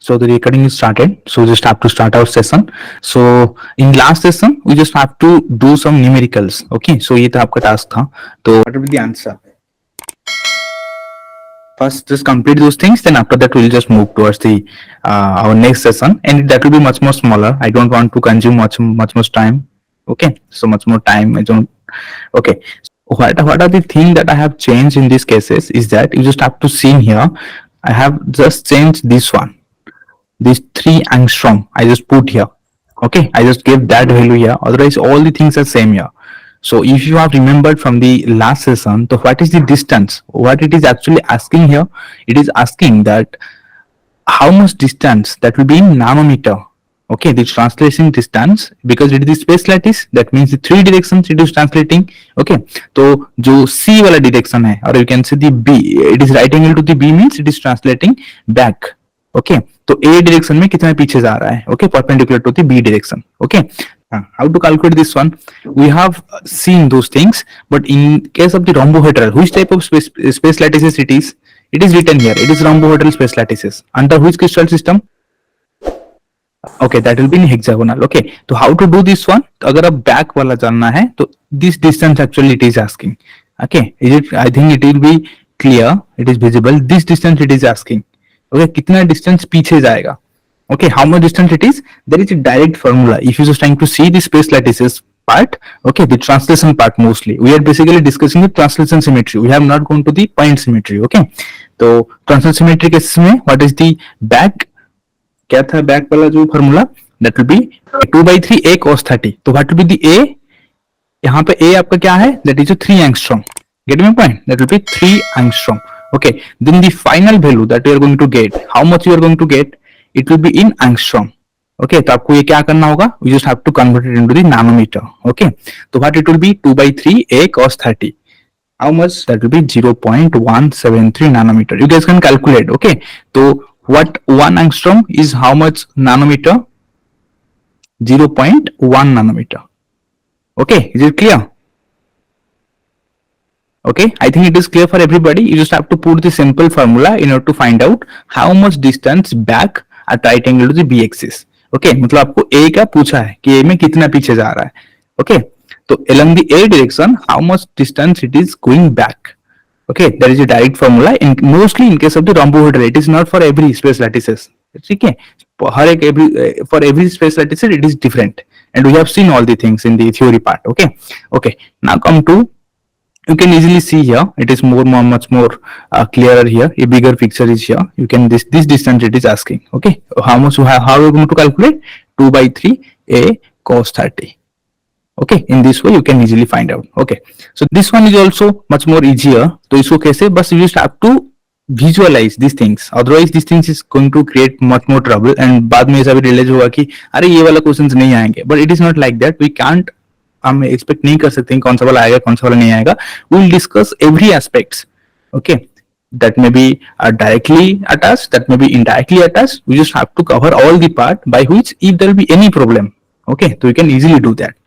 So the recording is started. So we just have to start our session. So in last session we just have to do some numericals. Okay. So ये था आपका task था. तो what will be the answer? First, just complete those things. Then after that, we'll just move towards the our next session, and that will be much more smaller. I don't want to consume much more time. Okay. So much more time. I don't. Okay. What are the things that I have changed in these cases is that you just have to see here. I have just changed this one. This 3 angstrom I just put here. Okay, I just gave that value here. Otherwise, all the things are same here. So if you have remembered from the last session, so what is the distance? What it is actually asking here? It is asking that how much distance that will be in nanometer. Okay, the translation distance, because it is the space lattice, that means the 3 directions it is translating. Okay, so जो C वाला direction है, or you can say the B, it is right angle to the B means it is translating back. Okay, तो A direction में कितना पीछे जा रहा है? Okay, perpendicular to the B direction. Okay, how to calculate this one? We have seen those things, but in case of the rhombohedral, which type of space lattices it is? It is written here. It is rhombohedral space lattices. Under which crystal system? Okay, that will be in hexagonal. Okay, so how to do this one? अगर अब back वाला जानना है, तो this distance actually it is asking. Okay, is it? I think it will be clear. It is visible. This distance it is asking. Okay, कितना distance पीछे जाएगा? Okay, how much distance it is? There is a direct formula. If you just trying to see the space lattices part, okay, the translation part mostly. We are basically discussing the translation symmetry. We have not gone to the point symmetry. Okay, तो translation symmetry case में what is the back? क्या था back वाला जो formula? That will be 2/3 a cos 30. तो what will be the a? यहाँ पे a आपका क्या है? That is 3 angstrom. Get me point? That will be 3 angstrom. Okay, then the final value that you are going to get, how much you are going to get? It will be in angstrom. Okay, तो आपको ये क्या करना होगा? You just have to convert it into the nanometer. Okay, तो what it will be 2/3 a cos 30. How much? That will be 0.173 nanometer. You guys can calculate. Okay, so what 1 angstrom is how much nanometer? 0.1 nanometer. Okay, is it clear? Okay, I think it is clear for everybody. You just have to put the simple formula in order to find out how much distance back at right angle to the b axis. Okay, मतलब आपको a का पूछा है कि a में कितना पीछे जा रहा है. Okay, so along the a direction, how much distance it is going back? Okay, there is a direct formula. In mostly in case of the rhombohedral, it is not for every space lattices. ठीक है, हर एक for every space lattices it is different, and we have seen all the things in the theory part. Okay, okay. Now come to, you can easily see here. It is much more clearer here. A bigger picture is here. You can this distance it is asking. Okay, how much? How are you going to calculate? 2/3 a cos 30. Okay, in this way you can easily find out. Okay, so this one is also much more easier. तो इसको कैसे? बस you just have to visualize these things. Otherwise these things is going to create much more trouble, and बाद में ऐसा भी realize होगा कि अरे ये वाला questions नहीं आएंगे. But it is not like that. We can't, हम expect नहीं कर सकते कौन सा वाला आएगा कौन सा वाला नहीं आएगा. We will discuss every aspects. Okay, that may be directly attached, that may be indirectly attached. We just have to cover all the part by which if there will be any problem. Okay, so we can easily do that.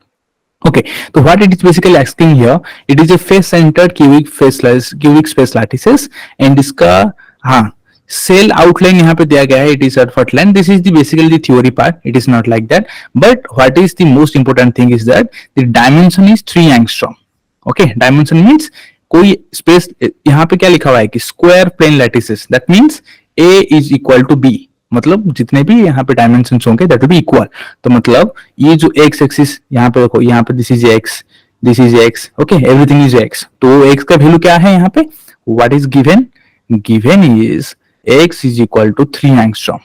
Okay, so what it is basically asking here, it is a face centered cubic space lattices, and इसका हाँ cell outline यहाँ पे दिया गया है. It is at foot line. This is the basically the theory part. It is not like that. But what is the most important thing is that the dimension is 3 angstrom. Okay, dimension means कोई space यहाँ पे क्या लिखा हुआ है कि square plane lattices. That means A is equal to B. मतलब जितने भी यहाँ पे डायमेंशन होंगे दैट विल बी इक्वल. तो मतलब ये जो एक्स एक्सिस यहाँ पे देखो, यहाँ पे this is x, this is x. Okay, everything is x. तो एक्स का वैल्यू क्या है यहाँ पे? What is given? Given is x is equal to 3 angstrom.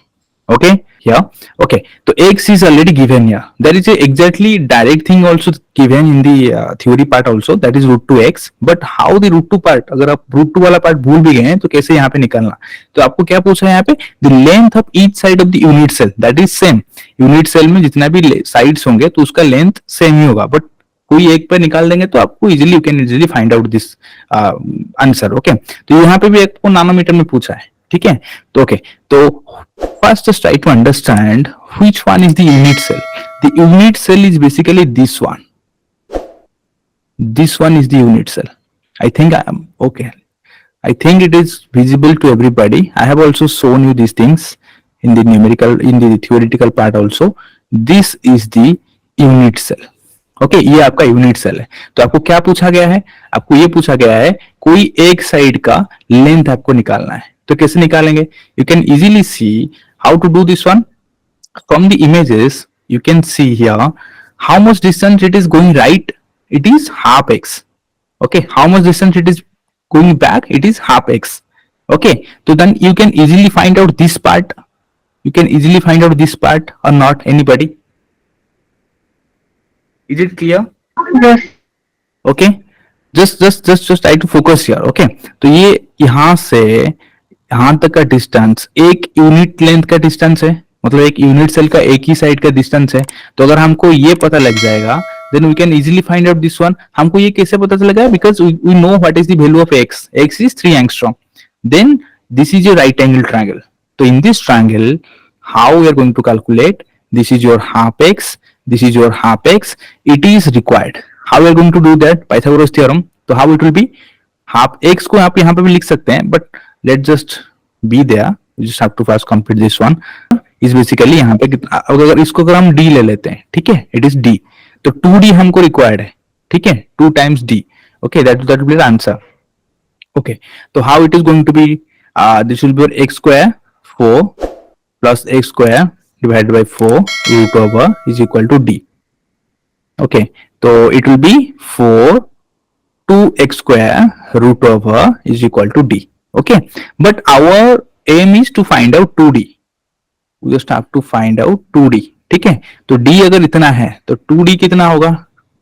Okay, here. Okay, so x is already given here. There is a exactly direct thing also given in the theory part also, that is root 2x. But how the root 2 part, अगर आप root 2 वाला part भूल भी गए हैं तो कैसे यहाँ पे निकालना? तो आपको क्या पूछा है यहाँ पे? The length of each side of the unit cell, that is same. Unit cell में जितना भी sides होंगे तो उसका length same ही होगा, but कोई एक पर निकाल देंगे तो आपको easily, you can easily find out this answer. Okay, तो यहाँ पे भी आपको नानोमीटर में पूछा है. ठीक है, तो ओके, तो first just try to understand which one is the unit cell. The unit cell is basically this one. This one is the unit cell. I think I am okay. I think it is visible to everybody. I have also shown you these things in the numerical, in the theoretical part also. This is the unit cell. Okay ये आपका unit cell है. तो आपको क्या पूछा गया है? आपको ये पूछा गया है कोई एक साइड का लेंथ आपको निकालना है. तो कैसे निकालेंगे? You can easily see how to do this one. From the images you can see here how much distance it is going right. It is half x. Okay, how much distance it is going back? It is half x. Okay, so then you can easily find out this part. You can easily find out this part or not? Anybody? Is it clear? Yes. Okay, just try to focus here. Okay, तो ये यहाँ से यहाँ तक का distance एक unit length का distance है, मतलब एक यूनिट सेल का एक ही साइड का डिस्टेंस है. तो अगर हमको ये पता लग जाएगा then we can easily find out this one. हमको ये कैसे पता चलेगा? Because we know what is the value of x. X is 3 angstrom. Then this is your right angle triangle. तो in this triangle how we are going to calculate? This is your half x, this is your half x. It is required. How we are going to do that? Pythagoras theorem. तो how it will be? Half x को आप यहाँ पे भी लिख सकते हैं, but let just be there. You just have to first complete this one. इस बेसिकली यहाँ पे अगर इसको अगर हम डी ले लेते हैं, ठीक है, इट इज डी. तो 2d हमको रिक्वायर्ड है, ठीक है, 2 times d. Okay, that will be the answer. Okay, तो how it is going to be? This will be x square 4 plus x square divided by 4 root over is equal to d. Okay, तो it will be 4 2x square root over is equal to d. Okay, but our aim is to find out 2d. We just have to find out 2d. ठीक है, तो d अगर इतना है तो 2d कितना होगा?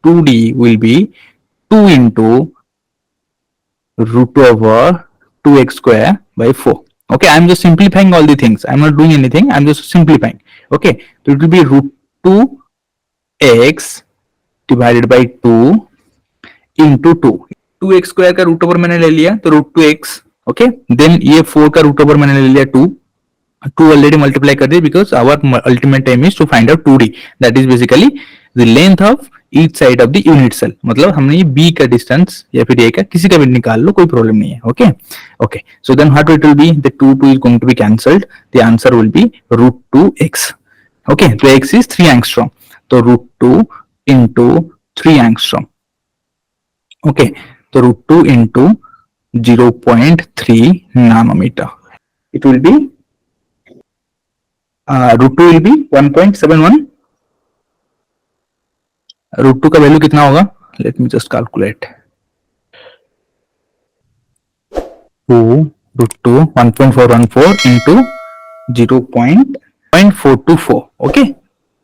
2d will be 2 into root over 2x square by 4. Okay, I am just simplifying all the things. I am not doing anything. I am just simplifying. Okay, so it will be root 2x divided by 2 into 2. 2x square का root over मैंने ले लिया तो root 2x. Okay, then ये 4 का root over मैंने ले लिया 2. 2 ऑलरेडी मल्टीप्लाई कर दिया because our ultimate aim is to find out 2d. That is basically the length of each side of the unit cell. मतलब हमने ये b का डिस्टेंस या फिर a का किसी का भी निकाल लो, कोई प्रॉब्लम नहीं है. Okay okay, so then what it will be? The 2 is going to be cancelled. The answer will be root 2x. Okay, तो x इज 3 एंगस्ट्रॉम, तो रूट 2 into 3 एंगस्ट्रॉम. ओके, तो root 2 into 0.3 nanometer. It will be root 2 will be 1.71. Root 2 का value कितना होगा? Let me just calculate. 2 root 2 1.414 into 0.424. Okay,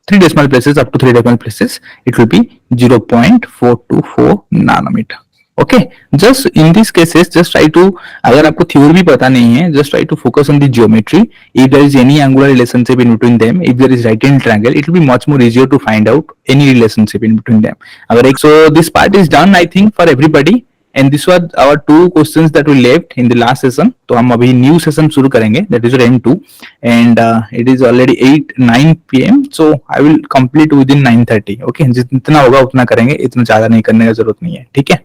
3 decimal places, up to 3 decimal places, it will be 0.424 nanometer. Okay, just in these cases just try to, अगर आपको theory भी पता नहीं है, just try to focus on the geometry. If there is any angular relationship in between them, if there is right angle triangle, it will be much more easier to find out any relationship in between them. अगर एक, so this part is done I think for everybody. And this was our 2 questions that we left in the last session. तो हम अभी new session शुरू करेंगे, that is your M2, and it is already 9 PM. So I will complete within 9:30. Okay, जितना होगा उतना करेंगे, इतना ज्यादा नहीं करने का जरूरत नहीं है. ठीक है.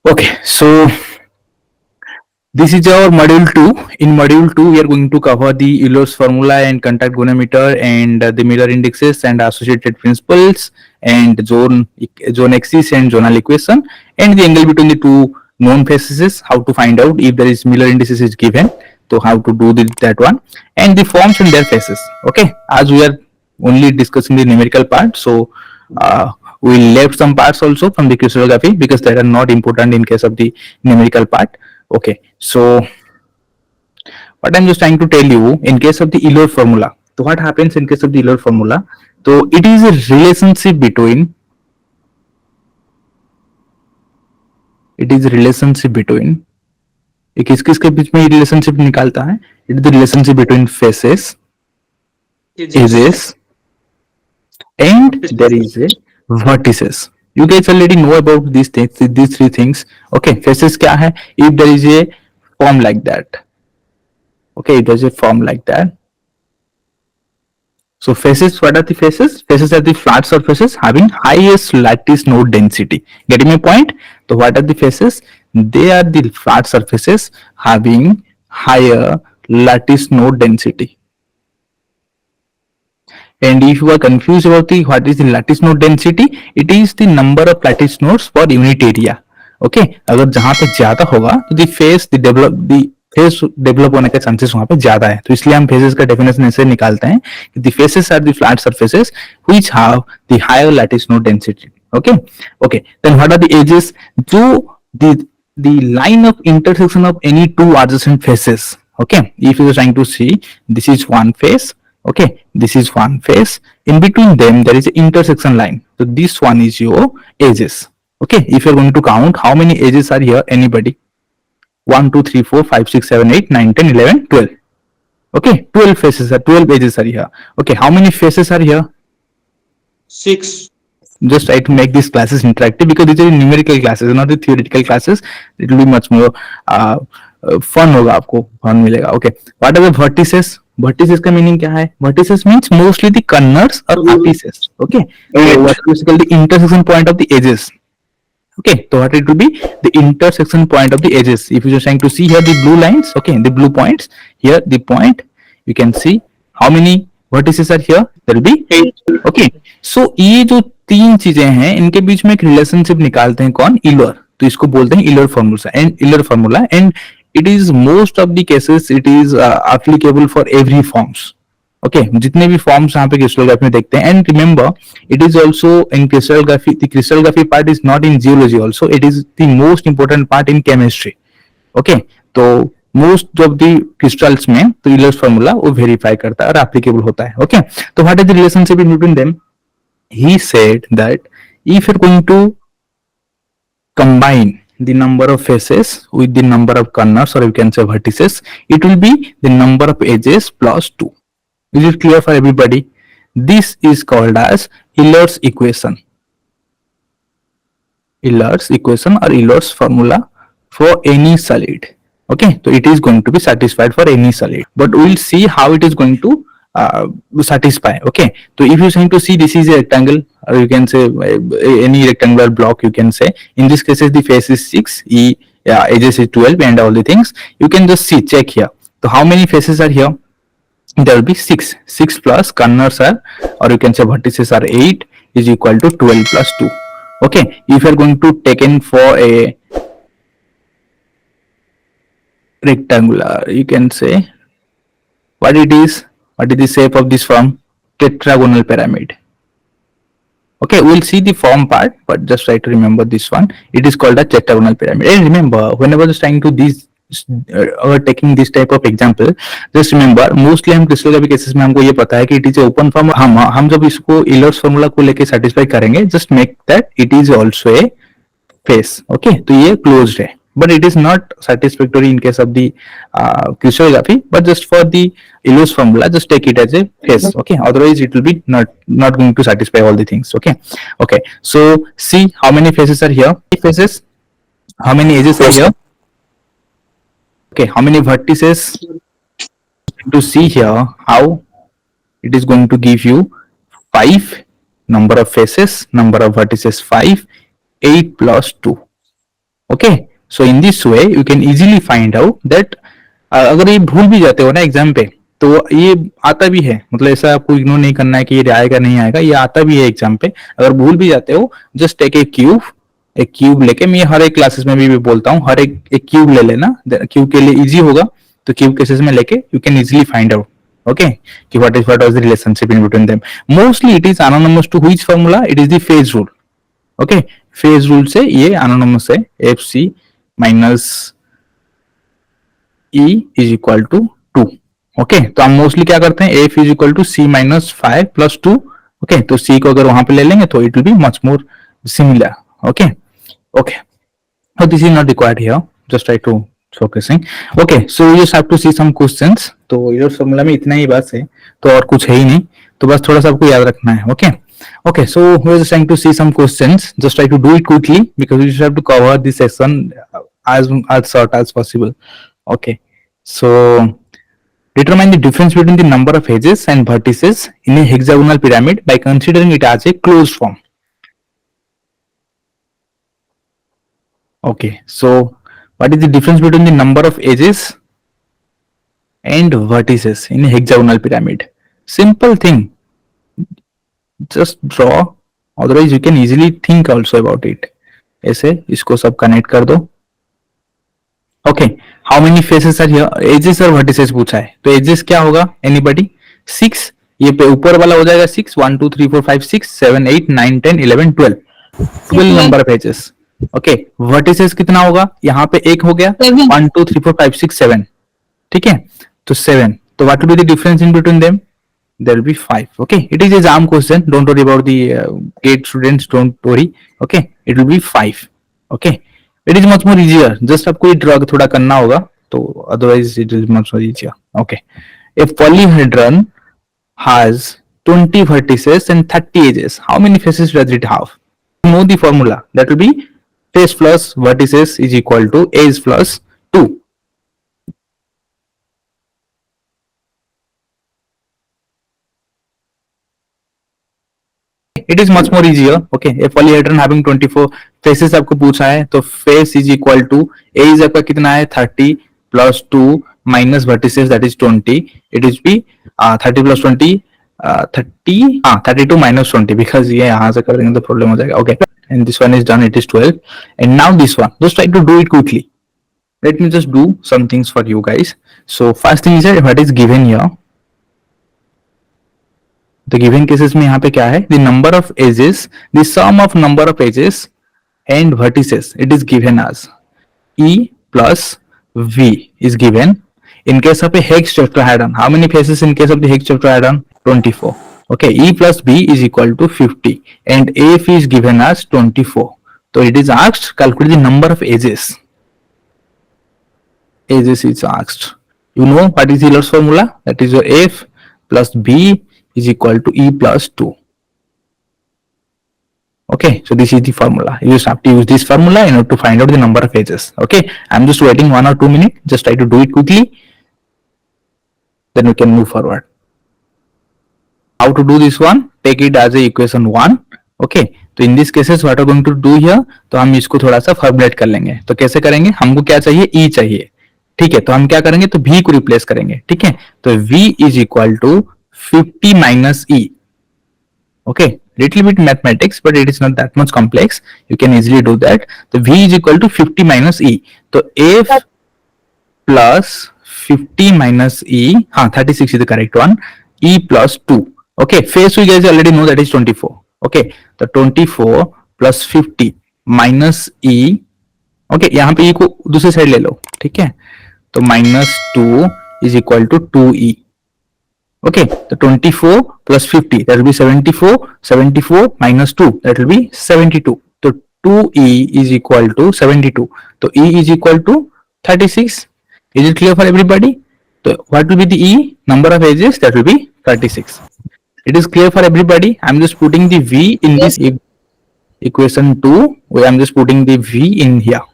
Okay, so this is our module 2. In module 2, we are going to cover the Euler's formula and contact goniometer and the Miller indexes and associated principles and zone axis and zonal equation and the angle between the two known faces. How to find out if there is Miller indices is given. So how to do that one and the forms and their faces. Okay, as we are only discussing the numerical part, so we left some parts also from the crystallography because they are not important in case of the numerical part. Okay, so what I'm just trying to tell you in case of the Euler formula. So what happens in case of the Euler formula? So it is a relationship between ये किस किस के बीच में ये relationship निकालता है? It is the relationship between faces, edges and there is a vertices. You guys already know about these things, these 3 things. Okay, faces क्या है? If there is a form like that. Okay, if there is a form like that. So faces, what are the faces? Faces are the flat surfaces having highest lattice node density. Getting my point? So what are the faces? They are the flat surfaces having higher lattice node density. And if you are confused about the what is the lattice node density, it is the number of lattice nodes per unit area. Okay अगर जहां पे ज्यादा होगा तो face develop होने का chances वहां पे ज्यादा है, तो इसलिए हम फेसेस का डेफिनेशन ऐसे निकालते हैं कि the faces are the flat surfaces which have the higher lattice node density. Okay okay then what are the edges? जो the line of intersection of any two adjacent faces. Okay, if you are trying to see, this is one face. Okay, this is one face. In between them there is an intersection line, so this one is your edges. Okay, if you are going to count how many edges are here, anybody? 1 2 3 4 5 6 7 8 9 10 11 12. Okay, 12 faces are 12 edges are here. Okay, how many faces are here? 6. Just try to make these classes interactive because these are numerical classes, not the theoretical classes. It will be much more fun होगा, आपको fun मिलेगा. Okay, what are the vertices? Vertices का meaning क्या है? Vertices means mostly the corners or apices. Okay, so what is basically the intersection point of the edges. Okay, so what it will be? The intersection point of the edges. If you are trying to see here the blue lines, okay, the blue points here, the point you can see how many vertices are here. There will be 8. Okay, so ये जो तीन चीजें हैं इनके बीच में एक relationship निकालते हैं कौन? ईलर. तो इसको बोलते हैं Euler formula and it is most of the cases it is applicable for every forms. Okay, जितने भी फॉर्म्स यहाँ पे क्रिस्टलोग्राफी में देखते हैं. And remember it is also in crystallography, the crystallography part is not in geology also, it is the most important part in chemistry. Okay, तो most of the crystals में तो ईलर्स फॉर्मूला वो verify करता है और एप्लीकेबल होता है. Okay, तो what is the relationship in between them? He said that if you're going to combine the number of faces with the number of corners, or you can say vertices, it will be the number of edges plus 2. Is it clear for everybody? This is called as Euler's equation. Euler's equation or Euler's formula for any solid. Okay, so it is going to be satisfied for any solid, but we'll see how it is going to satisfy. Okay, so if you're trying to see, this is a rectangle, or you can say any rectangular block, you can say in this case the face is 6, edges is 12 and all the things. You can just see, check here. So how many faces are here? There will be 6 plus corners are, or you can say vertices are 8 is equal to 12 plus 2. Okay, if you are going to take in for a rectangular, you can say what it is. What is the shape of this form? Tetragonal pyramid. Okay, we'll see the form part, but just try to remember this one. It is called a tetragonal pyramid. And remember, whenever just trying to or taking this type of example, just remember mostly हम crystallography cases में हमको ये पता है कि it is open form. हम जब इसको ईलर्स फॉर्मूला को लेके सेटिस्फाई करेंगे, just make that it is also a face. Okay, तो ये क्लोज्ड है, but it is not satisfactory in case of the crystallography, but just for the Euler's formula just take it as a face. Okay, otherwise it will be not going to satisfy all the things. Okay, okay, so see how many faces are here. Faces, how many edges are here? Okay, how many vertices? To see here how it is going to give you 5 number of faces, number of vertices 5, 8 plus 2. Okay, so in this way you can easily find out that अगर ये भूल भी जाते हो ना exam पे, तो ये आता भी है, मतलब ऐसा आपको इग्नोर नहीं करना है कि ये आएगा नहीं आएगा, ये आता भी है एग्जाम पे. अगर भूल भी जाते हो, जस्ट टेक एक क्यूब लेके, मैं हर एक क्लासेस में भी बोलता हूँ, हर एक क्यूब ले लेना. क्यूब के लिए इजी होगा, तो क्यूब केसेस में लेके you can easily find out. Okay, what was the relationship in between them? Mostly it is anonymous to which formula? It is the phase rule. Okay, phase rule से ये anonymous है, FC minus E is equal to 2. Okay, तो हम mostly क्या करते हैं, F is equal to C minus 5 plus 2. Okay, तो C को अगर वहां पे ले लेंगे तो it will be much more similar. Okay, okay, so this is not required here, just try to focusing. Okay, so you just have to see some questions. तो ये फॉर्मूला में इतना ही बात है, तो और कुछ है ही नहीं, तो बस थोड़ा सा आपको याद रखना है. Okay, okay, so we are just trying to see some questions. Just try to do it quickly because we just have to cover this session as short as possible. Okay, so determine the difference between the number of edges and vertices in a hexagonal pyramid by considering it as a closed form. Okay, so what is the difference between the number of edges and vertices in a hexagonal pyramid? Simple thing. just draw, otherwise you can easily think also about it. ऐसे इसको सब connect कर दो. Okay, how many faces are here, edges और vertices पूछा है, तो edges क्या होगा, एनीबॉडी, 6, ये पे ऊपर वाला हो जाएगा 6, 1 2 3 4 5 6 7 8 9 10 11 12, 12 number of edges. Okay, vertices कितना होगा, यहाँ पे एक हो गया, 1 2 3 4 5 6 7, ठीक है, तो 7, तो what will be the difference in between them, there will be 5. Okay, it is exam question, don't worry about the gate students, don't worry. Okay, it will be 5. Okay, it is much more easier, just आपको ये drug थोड़ा करना होगा, तो otherwise it is much more easier. Okay, a polyhedron has 20 vertices and 30 edges, how many faces does it have? You know the formula, that will be face plus vertices is equal to edge plus 2. It is much more easier. Okay, a polyhedron having 24 faces आपको पूछा है, तो face is equal to edge आपका कितना है 30 plus 2 minus vertices that is 20. It is be 30 plus 20 32 minus 20, because ये यहाँ से करेंगे तो प्रॉब्लम हो जाएगा. Okay, and this one is done, it is 12. And now this one, just try to do it quickly. Let me just do some things for you guys. So first thing is that what is given here, तो given cases में यहाँ पे क्या है, the number of edges, the sum of number of edges and vertices, it is given as E plus V is given. In case of a hex tetrahedron, how many faces in case of the hex tetrahedron? 24. Okay, E plus B is equal to 50 and AF is given as 24. So it is asked, calculate the number of edges. Edges is asked. You know what is Euler's formula? That is your F plus B is equal to E plus 2. Okay, so this is the formula. You just have to use this formula in order to find out the number of edges. Okay, I'm just waiting 1 or 2 minutes. Just try to do it quickly. Then we can move forward. How to do this one? Take it as a equation 1. Okay, तो in this cases what are going to do here? तो हम इसको थोड़ा सा formulate कर लेंगे. तो कैसे करेंगे? हमको क्या चाहिए? E चाहिए. ठीक है, तो हम क्या करेंगे? तो V को रिप्लेस करेंगे. ठीक है, तो V is equal to 50 minus E. Okay, little bit mathematics, but it is not that much complex. You can easily do that. So V is equal to 50 minus E. So F plus 50 minus E, 36 is the correct one. E plus 2. Okay, face you guys already know that is 24. Okay, so 24 plus 50 minus E. Okay, यहाँ पे E को दूसरी side ले लो. ठीक है, तो minus 2 is equal to 2E. Okay, so 24 plus 50, that will be 74. 74 minus 2, that will be 72. So 2E is equal to 72. So E is equal to 36. Is it clear for everybody? So what will be the E? Number of edges, that will be 36. It is clear for everybody. I'm just putting the V in this equation 2. I'm just putting the V in here.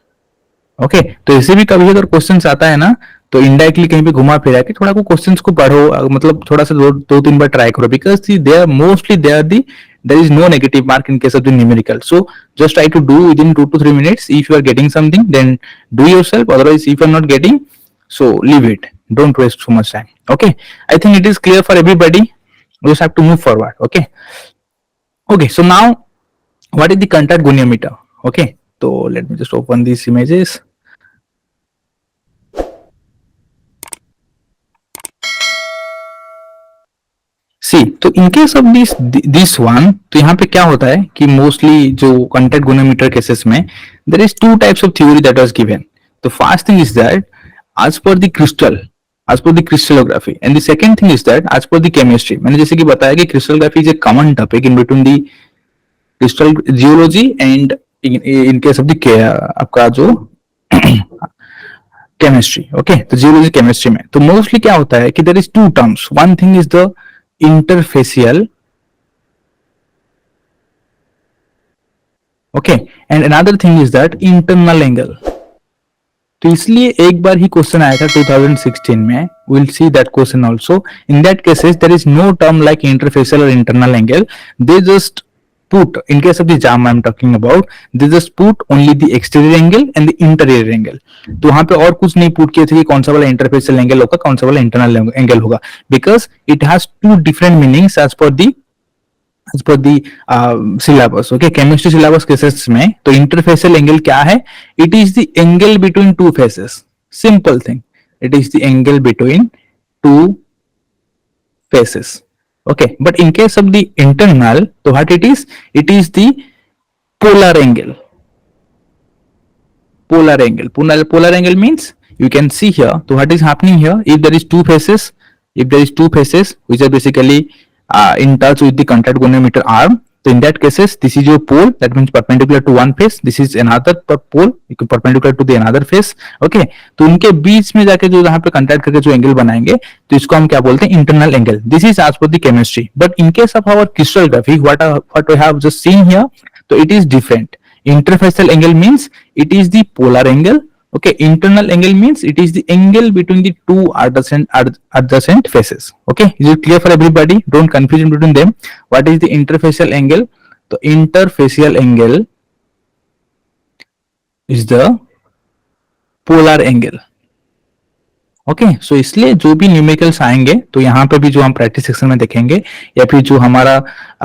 Okay, तो ऐसे भी कभी अगर question आता है ना, तो indirectly कहीं पे घुमा फिरा के थोड़ा को क्वेश्चंस को पढ़ो, मतलब थोड़ा सा दो तीन बार ट्राई करो, because they are mostly there is no negative mark in case of the numerical. So just try to do within 2 to 3 minutes. If you are getting something then do yourself, otherwise if you are not getting, so leave it, don't waste so much time. Okay, I think it is clear for everybody. We just have to move forward. Okay, okay, so now what is the contact goniometer? Okay, तो let me just open this images. See, तो in case of this one, तो यहाँ पे क्या होता है कि mostly जो कॉन्टैक्ट गोनोमीटर केसेस में there is 2 types of theory that was given. तो first thing is that as per the crystallography, and the second thing is that as per the chemistry. मैंने जैसे कि बताया कि crystallography is a common topic in between the crystal geology and in case of the आपका जो chemistry. Okay, तो geology chemistry में तो मोस्टली क्या होता है कि there is 2 terms. One thing is the interfacial, okay, and another thing is that internal angle. तो इसलिए एक बार ही क्वेश्चन आया था 2016 में, we'll see that question also. In that cases there is no term like interfacial or internal angle. They just put, in case of the JAM I'm talking about, they just put only the exterior angle and the interior angle. तो वहां पे और कुछ नहीं put किए थे कि कौन सा वाला इंटरफेशियल एंगल होगा, कौन सा वाला इंटरनल एंगल होगा, because it has 2 different meanings as per the as per the syllabus, okay, chemistry syllabus cases में तो इंटरफेशियल एंगल क्या है? It is the angle between two faces, simple thing, it is the angle between two faces. Okay, but in case of the internal, so what it is? It is the polar angle. Polar angle. Polar angle means you can see here. So what is happening here? If there is two faces, which are basically in touch with the contact goniometer arm, so in that cases, this is your pole. That means perpendicular to one face. This is another pole perpendicular to the another face. Okay, तो उनके बीच में जाके जो यहाँ पे contact करके जो angle बनाएंगे, तो इसको हम क्या बोलते हैं? Internal angle. This is as per the chemistry. But in case of our crystallography, what we have just seen here, so it is different. Interfacial angle means it is the polar angle. Okay, internal angle means it is the angle between the two adjacent faces. Okay, is it clear for everybody? Don't confuse between them. What is the interfacial angle? The interfacial angle is the polar angle. Okay, so इसलिए जो भी numericals आएंगे तो यहाँ पे भी जो हम प्रैक्टिस सेक्शन में देखेंगे या फिर जो हमारा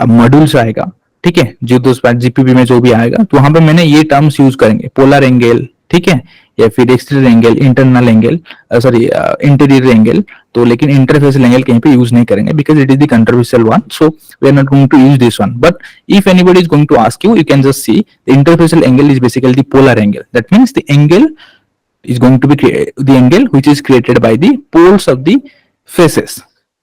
मॉड्यूल्स आएगा, ठीक है, जो दोस्त जीपीबी में जो भी आएगा, तो वहां पे मैंने ये टर्म्स यूज करेंगे, पोलर एंगल, ठीक है, या फिर exterior angle, internal angle, sorry interior angle. तो लेकिन इंटरफेशियल एंगल कहीं पे यूज नहीं करेंगे because it is the controversial one, so we are not going to use this one. But if anybody is going to ask you, you can just see the interfacial angle is basically the polar angle. That means the angle is going to be the angle which is created by the poles of the faces.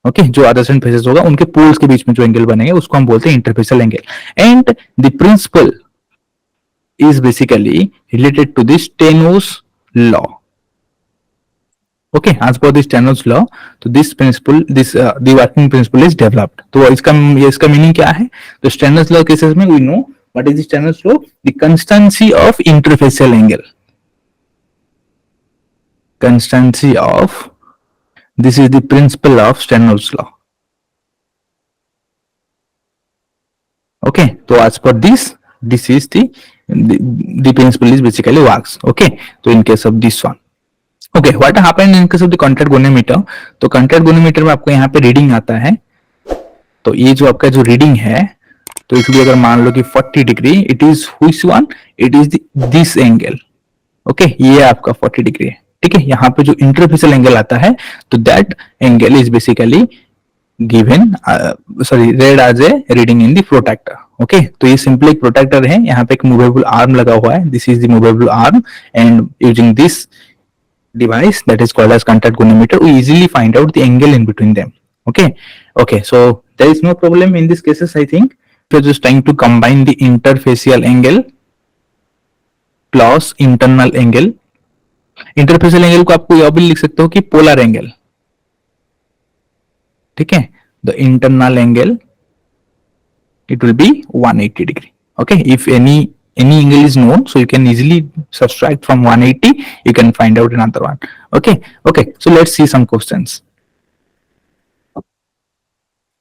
Okay, जो adjacent faces होगा उनके poles के बीच में जो angle बनेंगे उसको हम बोलते हैं interfacial angle. And the principle is basically related to the Steno's law. Okay, as per the Steno's law, तो this principle, the working principle is developed. तो इसका मीनिंग क्या है? तो Steno's law केसेस में we know what is the Steno's law? The constancy of interfacial angle. Constancy of, this is the principle of Steno's law. Okay, so as per this is the principle is basically works. Okay, so in case of this one, okay, what happened in case of the contact goniometer? तो contact goniometer में आपको यहाँ पे reading आता है. तो ये जो आपका जो रीडिंग है, तो इसलिए अगर मान लो कि 40 degree, it is which one? It is this angle. Okay, ये आपका 40 डिग्री है, ठीक है. यहाँ पे जो इंटरफेशियल एंगल आता है, तो that angle is basically given, sorry, read as a reading in the protractor. Okay, तो ये सिंपली एक प्रोटेक्टर है, यहाँ पे एक मूवेबल आर्म लगा हुआ है. This is the movable arm and using this device that is called as contact goniometer, we easily find out the angle in between them. Okay, so there is no problem in these cases. I think if you're just trying to combine the interfacial angle plus internal angle, interfacial angle को आपको यह भी लिख सकते हो कि polar angle, ठीक है. The internal angle it will B 180 degree. Okay, if any angle is known, so you can easily subtract from 180, you can find out another one. Okay, so let's see some questions.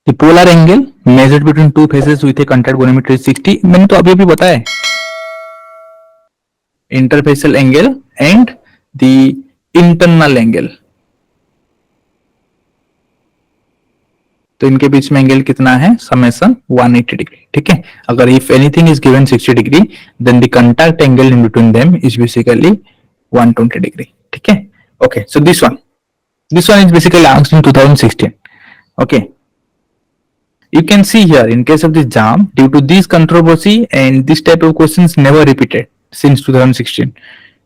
The polar angle measured between two faces with a contact goniometer is 60. मैंने तो अभी बताया है, interfacial angle and the internal angle, तो इनके बीच में angle कितना है? समेशन 180 डिग्री, ठीक है. अगर if anything is given 60 degree, then the contact angle in between them is basically 120 degree, ठीक है. Okay, so this one is basically asked in 2016. ओके, you can see here in case of this JAM, due to this controversy and this type of questions never repeated since 2016.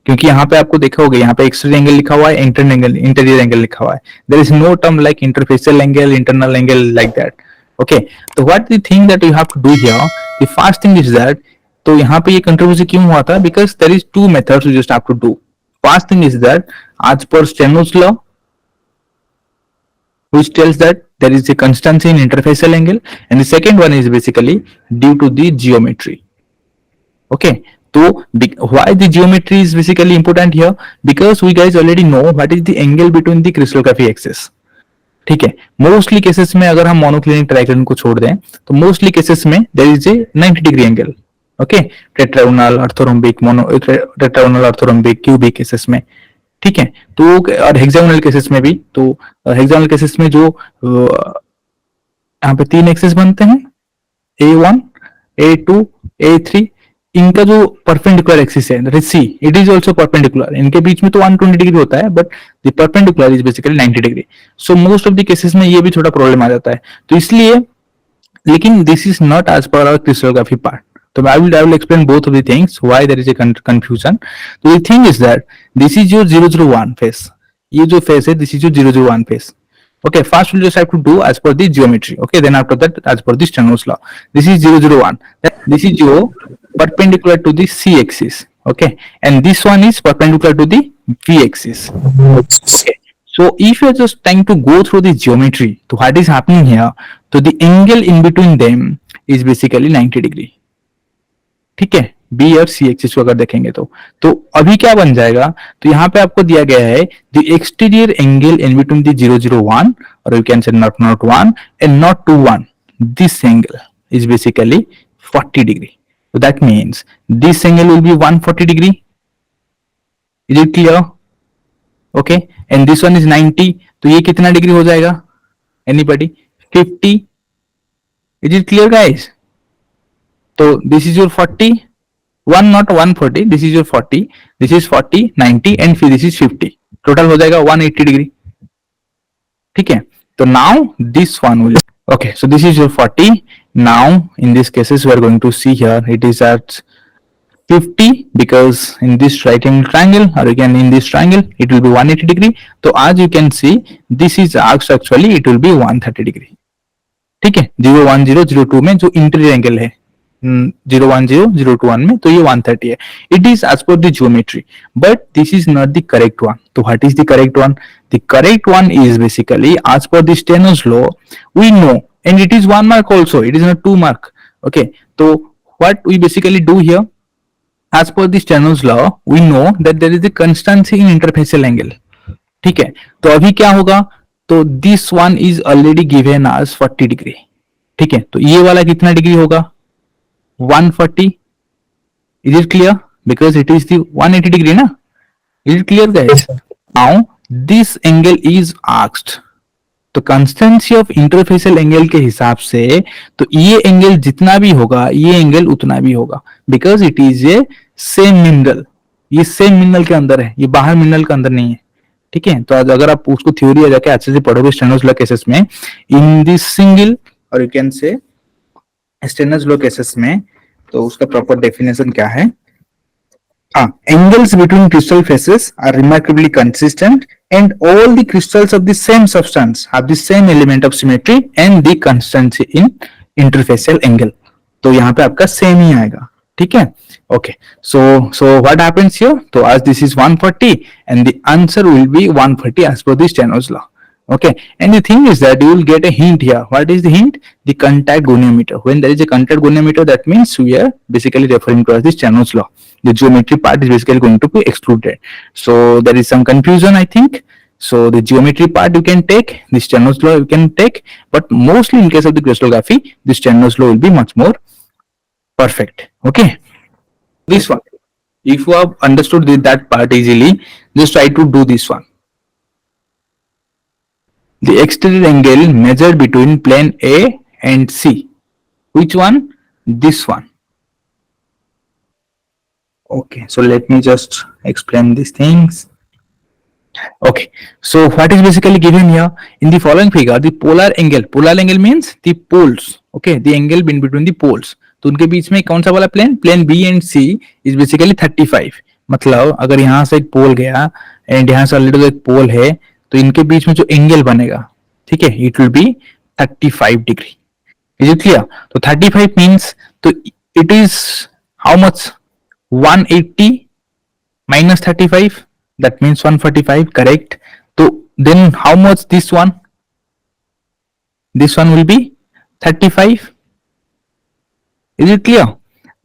क्योंकि यहाँ पे आपको देखा होगा, यहाँ पे एक्सटीरियर एंगल लिखा हुआ है, इंटीरियर एंगल लिखा हुआ है. There is no term like interfacial angle, internal angle like that. Okay, तो what the thing that you have to do here, the first thing is that, तो यहाँ पे ये कंट्रोवर्सी क्यों हुआ था? Because there is two methods you just have to do. First thing is that as per Steno's law, which tells that there is a constancy in interfacial angle, and the second one is basically due to the geometry. Okay, so why the geometry is basically important here? Because we guys already know what is the angle between the crystallography axis. ठीक है, mostly cases में अगर हम monoclinic trigon को छोड़ दें, तो mostly cases में there is a 90 degree angle. Okay, tetragonal, orthorhombic, tetragonal, orthorhombic, cubic cases में, ठीक है. तो और हेक्सागोनल केसेस में भी, तो हेक्सागोनल केसेस में जो यहाँ पे 3 एक्सिस बनते हैं, A1, A2, A3, इनका जो परपेंडिकुलर एक्सिस है सी, इट इज ऑल्सो परपेंडिकुलर, इनके बीच में तो 120 डिग्री होता है, but the perpendicular is basically 90 degree. So most of the cases में ये भी थोड़ा प्रॉब्लम आ जाता है, तो इसलिए, लेकिन this is not as per our crystallography part. तो I will explain both of the things why there is a confusion. So the thing is that this is your 001 phase. ये जो phase है, this is your 001 phase. Okay, first we'll just have to do as per the geometry. Okay, then after that as per the Steno's law. This is 001. This is your perpendicular to the C axis. Okay, and this one is perpendicular to the V axis. Okay. So if you are just trying to go through the geometry, so what is happening here? So the angle in between them is basically 90 degree. ठीक है, B और सी axis को अगर देखेंगे तो अभी क्या बन जाएगा, तो यहाँ पे आपको दिया गया है the exterior angle in between the 001 और यू कैन से not 1 and not 21. This angle is basically 40 degree. So that means this angle will be 140 degree. Is it clear? Okay, and this one is 90. तो ये कितना degree हो जाएगा? Anybody? 50. Is it clear, guys? तो this is your 40. One not 140. This is your 40. This is 40, 90 and फिर this is 50. Total हो जाएगा 180 degree. ठीक है, तो now this one will. Okay, so this is your 40. Now in these cases we are going to see here it is at 50 because in this right angle triangle or again in this triangle it will be 180 degree. So as you can see this is actually it will be 130 degree. ठीक है, 01002 में जो interior angle है 010 में, तो ये 130 है. It is as per the geometry, but this is not the correct one. तो what is the correct one? The correct one is basically as per the Steno's law we know, and it is 1 mark also, it is not 2 mark. Okay, so what we basically do here, as per the Steno's law we know that there is a constancy in interfacial angle. ठीक है, तो अभी क्या होगा, तो this one is already given as 40 degree. ठीक है, तो ये वाला कितना डिग्री होगा? 140. Is it clear? Because it is the 180 degree ना. Is it clear, guys? Now this angle is asked. तो कंस्टेंसी ऑफ इंटरफेसियल एंगल के हिसाब से तो ये एंगल जितना भी होगा ये एंगल उतना भी होगा, because it is a same mineral. ये सेम मिनरल के अंदर है, ये बाहर मिनरल के अंदर नहीं है. ठीक है, तो अगर आप उसको थ्योरी जाके अच्छे से पढ़ोगे स्टेनोस लॉ केसेस में, इन दिस सिंगल और यू कैन से स्टेनोस लॉ केसेस में, तो उसका प्रॉपर डेफिनेशन क्या है? Angles between crystal faces are remarkably consistent and all the crystals of the same substance have the same element of symmetry and the constancy in interfacial angle. तो यहाँ पे आपका same ही आएगा. ठीक है, okay, so what happens here? तो as this is 140 and the answer will be 140 as per the Steno's law. Okay, and the thing is that you will get a hint here. What is the hint? The contact goniometer. When there is a contact goniometer, that means we are basically referring to as the Steno's law. The geometry part is basically going to be excluded. So there is some confusion, I think. So the geometry part you can take, the Steno's law you can take, but mostly in case of the crystallography, the Steno's law will be much more perfect. Okay, this one. If you have understood that part easily, just try to do this one. The exterior angle measured between plane A and C. Which one? This one. Okay, so let me just explain these things. Okay, so what is basically given here in the following figure? The polar angle means the poles. Okay, the angle in between the poles. तो उनके बीच में कौन सा वाला plane B and C is basically 35. मतलब अगर यहाँ से एक पोल गया एंड यहाँ से ऑलरेडी एक पोल है, तो इनके बीच में जो एंगल बनेगा, ठीक है, it will B 35 degree. Is it clear? तो 35 मींस, तो it is how much? 180 minus 35, that means 145, correct? So then how much this one? This one will be 35. Is it clear?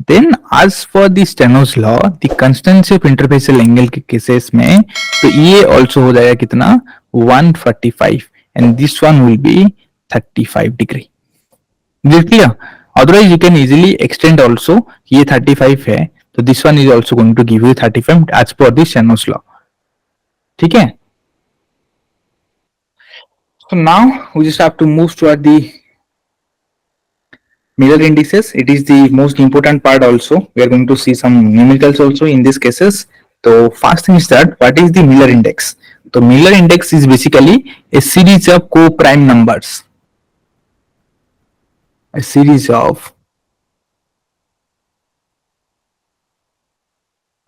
Then as for the Steno's law, the constancy of interfacial angle के cases में तो ये also हो जाएगा कितना? 145 and this one will be 35 degree. Is it clear? Otherwise you can easily extend also. ये 35 है तो this one is also going to give you 35 as per the Steno's law. ठीक है? So now we just have to move toward the Miller indices, it is the most important part also. We are going to see some numericals also in these cases. So first thing is that what is the Miller index? So Miller index is basically a series of co-prime numbers. A series of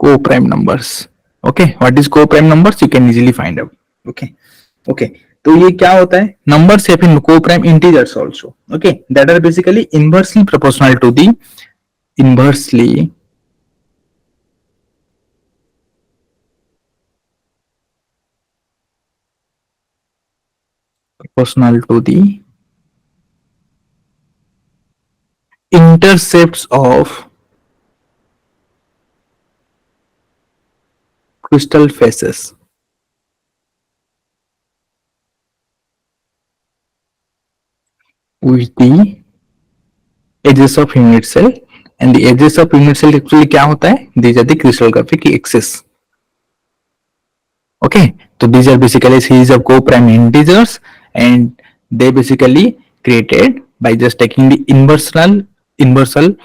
co-prime numbers. Okay, what is co-prime numbers? You can easily find out. Okay, okay. तो ये क्या होता है? Numbers या फिर co-prime integers also. Okay, that are basically inversely proportional to the inversely proportional to the intercepts of crystal faces with the edges of unit cell, and the edges of unit cell actually क्या होता है? These are the crystallographic axes. Okay, so these are basically a series of co-prime integers, and they basically created by just taking the inversal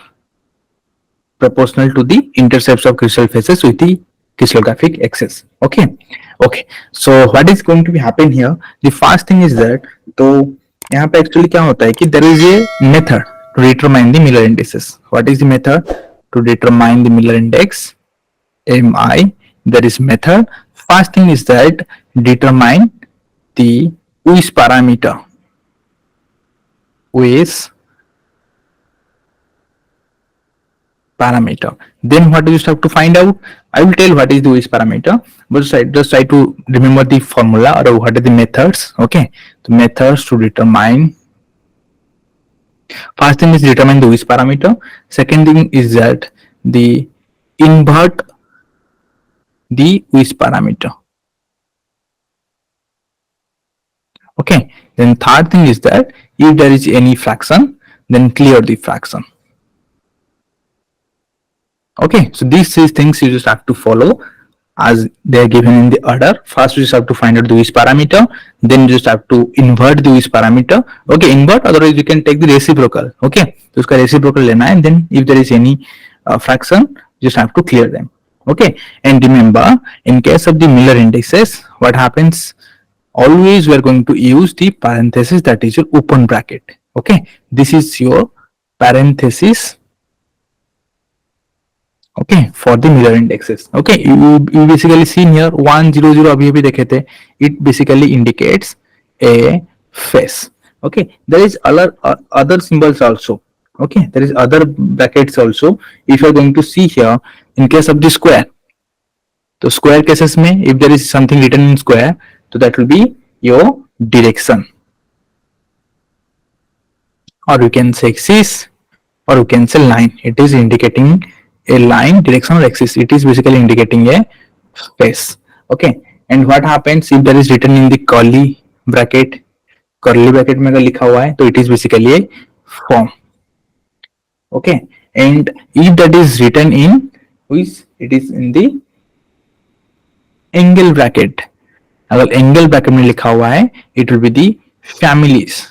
proportional to the intercepts of crystal faces with the crystallographic axis. Okay, okay. So what is going to be happen here? The first thing is that तो यहाँ पे actually क्या होता है कि there is a method to determine the Miller indices. What is the method to determine the Miller index? MI. There is method. First thing is that determine the Weiss parameter. Weiss parameter. Then what do you have to find out? I will tell what is the Weiss parameter, but just try to remember the formula or what are the methods. Okay, the methods to determine. First thing is determine the Weiss parameter. Second thing is that the invert the Weiss parameter. Okay, then third thing is that if there is any fraction, then clear the fraction. Okay, so these three things you just have to follow as they are given in the order. First you just have to find out the Weiss parameter, then you just have to invert the Weiss parameter. Okay, invert, otherwise you can take the reciprocal. Okay, तो उसका reciprocal लेना है, and then if there is any fraction, you just have to clear them. Okay, and remember, in case of the Miller indices, what happens? Always we are going to use the parenthesis, that is your open bracket. Okay, this is your parenthesis. Okay, for the Miller indexes. Okay, you basically see here 100 अभी अभी देखे थे. It basically indicates a face. Okay, there is other symbols also. Okay, there is other brackets also. If you are going to see here, in case of the square, तो square cases में if there is something written in square, so that will be your direction, or you can say axis, or you can say line. It is indicating a line, direction or axis. It is basically indicating a face. Okay, and what happens if there is written in the curly bracket में अगर लिखा हुआ है तो it is basically a form. Okay, and if that is written in which it is in the angle bracket, अगर angle bracket में लिखा हुआ है it will be the families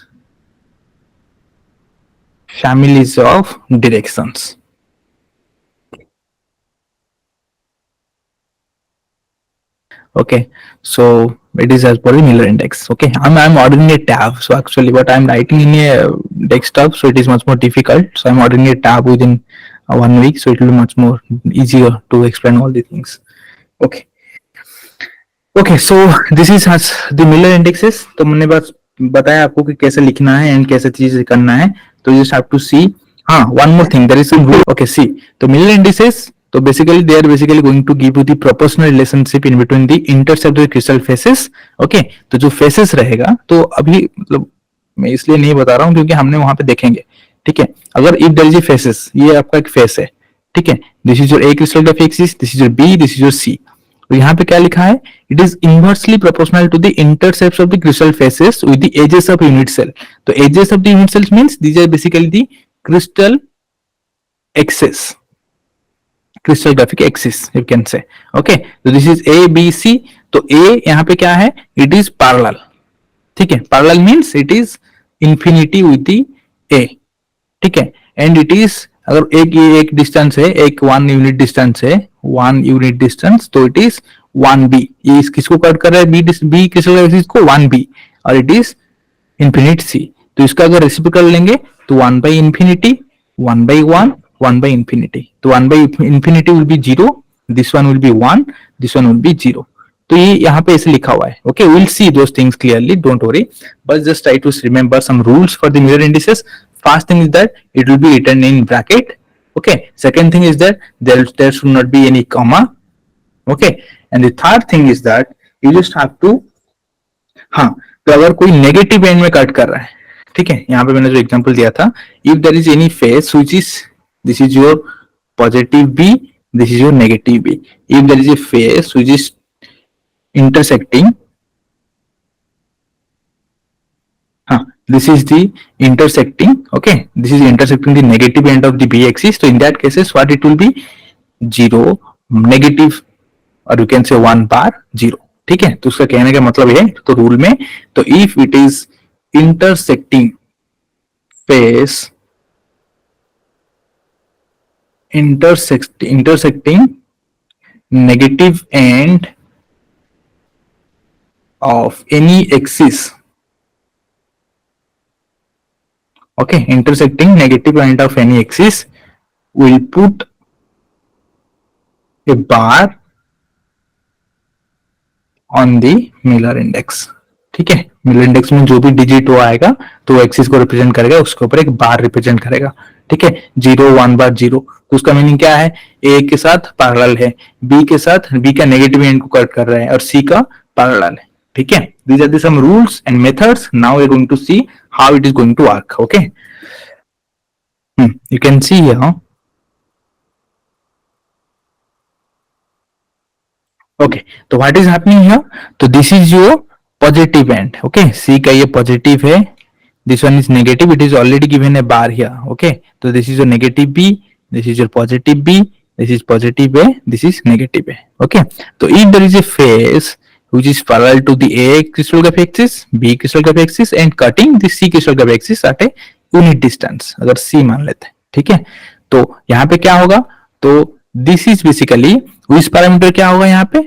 of directions. Okay, so it is as per the Miller index. Okay, I'm ordering a tab, so actually what I'm writing in a desktop, so it is much more difficult, so I'm ordering a tab within 1 week, so it will be much more easier to explain all the things. Okay, okay, so this is as the Miller indexes. तो मैंने बस बताया आपको कि कैसे लिखना है and कैसे चीजें करना है. तो you just have to see. हाँ, one more thing, there is some rule. Okay, see, तो Miller indices, तो basically they are basically going to give you the proportional relationship in between the intercept of the crystal faces. Okay, तो जो faces रहेगा, तो अभी मतलब मैं इसलिए नहीं बता रहा हूँ क्योंकि हमने वहां पे देखेंगे. ठीक है, अगर if there is a faces, ये आपका एक face है. ठीक है, this is your A crystallographic axis, this is your B, this is your C. तो यहाँ पे क्या लिखा है? It is inversely proportional to the intercepts of the crystal faces with the edges of unit cell. तो edges of the unit cells means these are basically the crystal axis, crystallographic axis you can say. Okay, so this is A, B, C. तो A यहाँ पे क्या है? It is parallel. ठीक है, parallel means it is infinity with the A. ठीक है, and it is, अगर एक डिस्टेंस है, एक 1 यूनिट डिस्टेंस है, 1 यूनिट डिस्टेंस, तो इट इज 1b। ये किसको कट कर रहा है, बी क्रिस्टल एक्सिस को, 1b, और इट इज इंफिनिट सी। तो इसका अगर रेसिप्रोकल लेंगे तो 1/इंफिनिटी, 1/1, 1/इंफिनिटी। तो infinity will be 0, this one will be 1, this one will be 0। तो ये यहाँ पे ऐसे लिखा हुआ है। Okay, will see those things clearly, don't worry, but just try to remember some rules for the mirror indices. First thing is that it will be written in bracket. Okay, second thing is that there should not be any comma. Okay, and the third thing is that you just have to, हाँ, तो अगर कोई negative and में cut कर रहा है, ठीक है, यहाँ पे मैंने जो एग्जांपल दिया था, if there is any face which is, this is your positive B, this is your negative B, if there is a face which is intersecting, this is the intersecting, okay, this is intersecting the negative end of the b axis. So in that cases what it will be, 0, negative, or you can say 1 bar 0, ठीक है। तो उसका कहने का मतलब है, तो rule में, तो if it is intersecting face, intersecting negative end of any axis, okay, intersecting negative end of any axis, will put a bar on the Miller index, ठीक है। मिलर इंडेक्स में जो भी डिजिट वो आएगा तो वो एक्सिस को रिप्रेजेंट करेगा, उसके ऊपर एक बार रिप्रेजेंट करेगा, ठीक है। 0, 1 बार 0, तो उसका मीनिंग क्या है, ए के साथ पैरेलल है, बी के साथ, बी का नेगेटिव एंड को कट कर रहा है, और सी का पैरेलल है, ठीक है। These are the some rules and methods. Now we are going to see how it is going to work. Okay. You can see here. Okay. So what is happening here? So this is your positive end. Okay. C का ये positive है. This one is negative. It is already given a bar here. Okay. So this is your negative B. This is your positive B. This is positive A. This is negative A. Okay. So if there is a phase which is parallel to the A crystal graph axis, B crystal graph axis, and cutting the C crystal graph axis at a unit distance, अगर C मान लेते हैं, ठीक है। तो यहाँ पे क्या होगा, तो this is basically, which parameter क्या होगा यहाँ पे,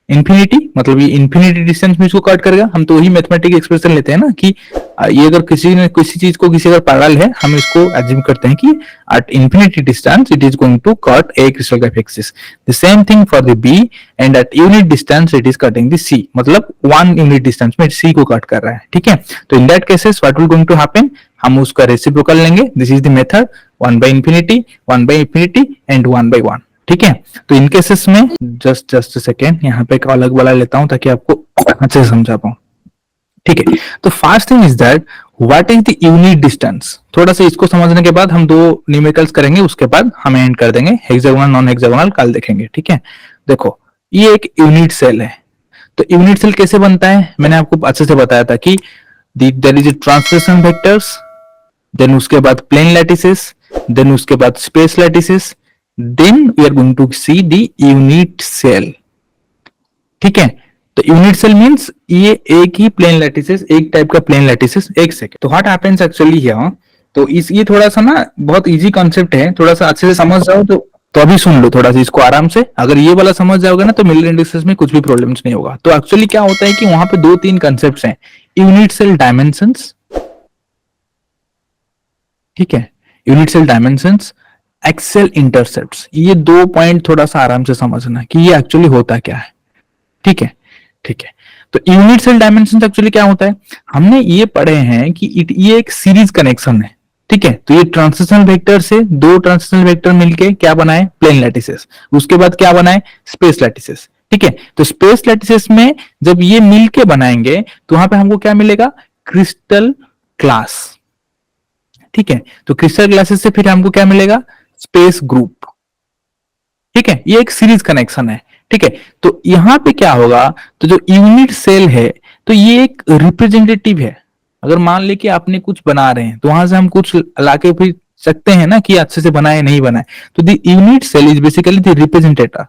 इंफिनिटी, मतलब ये इंफिनिटी डिस्टेंस में इसको कट करेगा। हम तो वही मैथमेटिक एक्सप्रेशन लेते हैं ना, कि ये अगर किसी चीज को किसी अगर पैरेलल है, हम इसको एज्यूम करते हैं कि at infinity distance it is going to cut a crystal graph axis. The same thing for the b, and at unit distance it is cutting the c, मतलब 1 यूनिट डिस्टेंस में सी को cut कर रहा है, ठीक है। तो in that cases what will going to happen, हम उसका रेसिप्रोकल लेंगे। This is the method, infinity, infinity and 1/1, ठीक है। तो इन केसेस में जस्ट सेकेंड, यहाँ पे एक अलग वाला लेता हूं ताकि आपको अच्छे से समझा पाऊं, ठीक है। तो first thing is that what is the unit distance. थोड़ा सा इसको समझने के बाद हम 2 न्यूमेरिकल्स करेंगे, उसके बाद हम एंड कर देंगे। हेक्सागोनल, नॉन हेक्सागोनल कल देखेंगे, ठीक है। देखो, ये एक यूनिट सेल है, तो यूनिट सेल कैसे बनता है, मैंने आपको अच्छे से बताया था कि there is a translation vectors, then उसके बाद प्लेन लैटिसेस, देन उसके बाद space lattices, then we are going to see the unit cell, ठीक है। तो यूनिट सेल मींस ये एक ही प्लेन लैटिसेस, एक टाइप का प्लेन लैटिसेस। एक सेकंड, तो व्हाट हैपेंस एक्चुअली हियर, तो ये थोड़ा सा ना बहुत इजी कॉन्सेप्ट है, थोड़ा सा अच्छे से समझ जाओ तो अभी सुन लो थोड़ा सा इसको आराम से। अगर ये वाला समझ जाओगे ना तो मिलर इंडिसेस में कुछ भी प्रॉब्लम्स नहीं होगा। तो एक्चुअली क्या होता है कि वहां पे 2-3 कॉन्सेप्ट्स हैं, यूनिट सेल डायमेंशंस, ठीक है, unit cell dimensions, axial intercepts. ये 2 पॉइंट थोड़ा सा आराम से समझना कि ये एक्चुअली होता क्या है, ठीक है, ठीक है। तो यूनिट सेल डायमेंशन एक्चुअली क्या होता है, हमने ये पढ़े हैं कि ये एक सीरीज कनेक्शन है, ठीक है। तो ये ट्रांसलेशनल वेक्टर से 2 ट्रांसलेशनल वेक्टर मिलके क्या बनाए, प्लेन लैटिसेस, उसके बाद क्या बनाए, स्पेस लैटिसेस, ठीक है। तो स्पेस लैटिसेस में जब ये मिलके बनाएंगे तो वहां पे हमको क्या मिलेगा, क्रिस्टल क्लास, ठीक है। तो क्रिस्टल क्लासेस से फिर हमको क्या मिलेगा, स्पेस ग्रुप, ठीक है। ये एक सीरीज कनेक्शन है, ठीक है। तो यहां पे क्या होगा, तो जो यूनिट सेल है तो ये एक रिप्रेजेंटेटिव है। अगर मान ले कि आपने कुछ बना रहे हैं तो वहां से हम कुछ लाके फिर सकते हैं ना कि अच्छे से बनाए नहीं बनाए। तो the unit cell is basically the representator,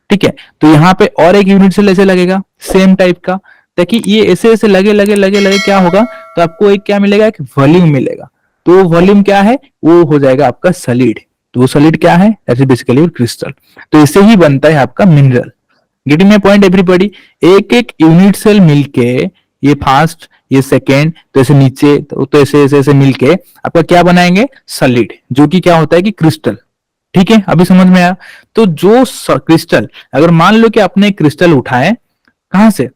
ठीक है। तो यहाँ पे और एक यूनिट सेल ऐसे लगेगा सेम टाइप का, ताकि ये ऐसे ऐसे लगे क्या होगा, तो आपको एक क्या मिलेगा, एक वॉल्यूम मिलेगा। तो वॉल्यूम क्या है, वो हो जाएगा आपका सॉलिड। तो वो सॉलिड क्या है, दैट इज बेसिकली क्रिस्टल। तो इससे ही बनता है आपका mineral. Getting my point everybody? एक एक यूनिट सेल मिलके, ये फर्स्ट, ये सेकेंड, तो ऐसे नीचे, तो ऐसे ऐसे ऐसे मिलके आपका क्या बनाएंगे, सॉलिड, जो कि क्या होता है कि क्रिस्टल। ठीक है, अभी समझ में आया? तो जो क्रिस्टल, अगर मान लो कि आपने एक क्रिस्टल उठाए, कहां से,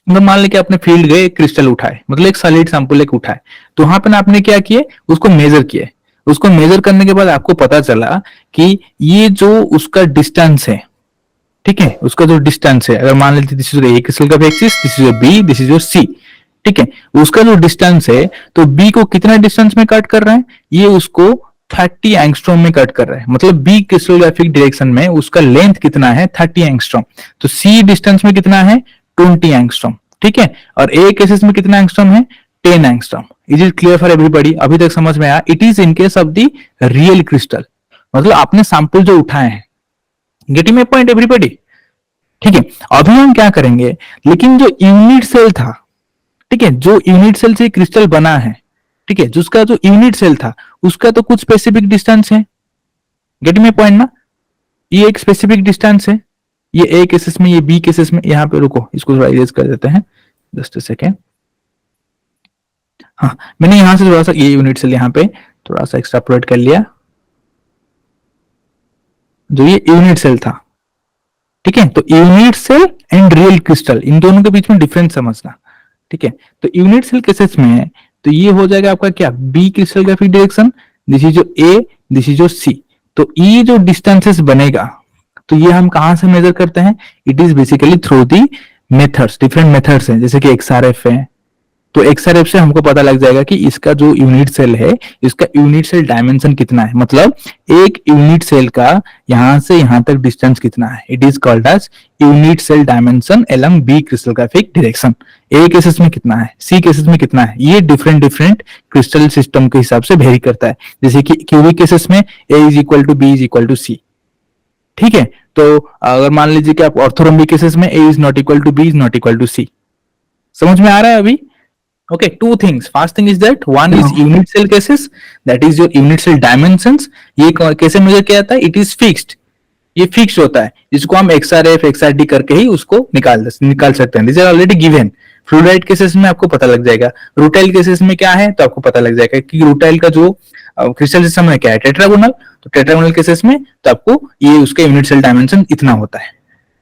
मतलब मान लो कि आपने फील्ड गए, एक क्रिस्टल उठाए, मतलब एक सॉलिड सैंपल एक उठाए, तो वहां पर आपने क्या किए, उसको मेजर किए। उसको मेजर करने के बाद आपको पता चला कि ये जो उसका डिस्टेंस है, ठीक है, उसका जो डिस्टेंस है, अगर मान लेते दिस इज ए क्रिस्टल का axis, this is your B, this is your C, ठीक है, उसका जो डिस्टेंस है, तो बी को कितना डिस्टेंस में कट कर रहा है, ये उसको 30 एंगस्ट्रॉम में कट कर रहा है। मतलब बी क्रिस्टलोग्राफिक डायरेक्शन में उसका लेंथ कितना है, 30 एंगस्ट्रॉम। तो सी डिस्टेंस में कितना है, 20 एंगस्ट्रॉम, ठीक है। और ए केसेस में कितना एंगस्ट्रॉम है, 10 angstrom. Is it clear for everybody? अभी तक समझ में आया? It is in case of the real crystal, मतलब आपने सैंपल जो उठाए हैं। Getting my point everybody? ठीक है, अभी हम क्या करेंगे, लेकिन जो यूनिट सेल था, ठीक है, जो यूनिट सेल से क्रिस्टल बना है, ठीक है, जिसका जो यूनिट सेल था उसका तो कुछ स्पेसिफिक डिस्टेंस है। गेट मी पॉइंट ना? ये एक स्पेसिफिक डिस्टेंस है, ये ए केसेस में, ये बी केसेस में। यहां पे रुको, इसको थोड़ा इरेज कर देते हैं, जस्ट अ सेकेंड। हाँ, मैंने यहां से थोड़ा सा ये यूनिट सेल यहां पे थोड़ा सा एक्सट्रापोलेट कर लिया, जो ये यूनिट सेल था, ठीक है। तो unit cell and real crystal, इन दोनों के बीच में डिफरेंस समझना, ठीक है। तो यूनिट सेल केसेस में तो ये हो जाएगा आपका क्या, B crystallographic direction, this is जो ए, दिस इज जो सी। तो ये जो डिस्टेंसेस बनेगा, तो ये हम कहां से मेजर करते हैं, it is basically through the methods, different methods हैं, जैसे कि एक्सआरएफ है। तो एक्सआरएफ से हमको पता लग जाएगा कि इसका जो यूनिट सेल है, इसका यूनिट सेल डायमेंशन कितना है, मतलब एक यूनिट सेल का यहां से यहां तक डिस्टेंस कितना है। It is called as unit cell dimension along B crystallographic direction. A cases में कितना है, सी केसेस में कितना है, ये डिफरेंट डिफरेंट क्रिस्टल सिस्टम के हिसाब से वेरी करता है। जैसे कि क्यूबिक केसेस में a is equal to b is equal to c, ठीक है। तो अगर मान लीजिए कि आप ऑर्थोरोम्बिक केसेस में a is not equal to b is not equal to c. समझ में आ रहा है अभी? Okay, two things. First thing is that one is unit cell cases, that is your unit cell dimensions. ये कैसे major किया जाता है? It is fixed. ये फिक्स होता है, जिसको हम XRF, XRD करके ही उसको निकाल सकते हैं। These are already given. फ्लूइडाइड केसेस में आपको पता लग जाएगा। रूटाइल केसेस में क्या है, तो आपको पता लग जाएगा कि रूटाइल का जो क्रिस्टल सिस्टम है क्या है, टेट्रागोनल। तो टेट्रागोनल केसेस में तो आपको ये उसका यूनिट सेल डायमेंशन इतना होता है,